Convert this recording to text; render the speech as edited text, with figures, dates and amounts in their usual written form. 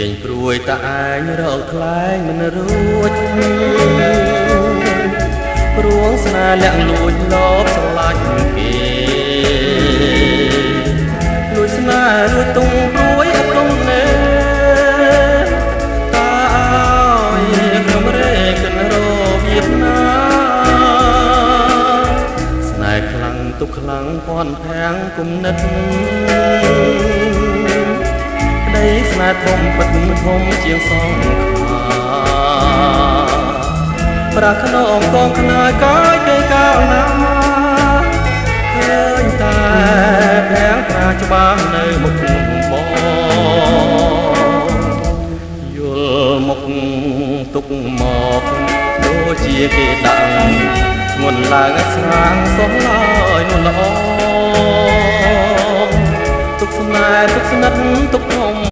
ងព្រួយតែឯងរកខ្លែងមិនរួចព្រួងស្នេហ៍លាក់លួចលបស្រឡាញ់គេលួចស្នេហ៍លួចទុំព្រួយអត់ទុំណែតើឲ្យខ្ញុំរេកិនរបៀបណាស្នេហ៍ខ្លាំងទុកខ្លាំងពាន់ភាំងគុណិតស្នេហ៍ធំពិតធំជាងសងខាប្រាថ្នាអង្គងខ្នើយកាយគេកាលណាឃើញតែភាំងប្រាច្បាស់នៅមុខបងយល់មុខទុកមកដូចជាគេដាក់ងន់ឡើងស្រាងសោះឡើយនោះល្អទុកស្នេហ៍ទុកស្និទ្ធទុក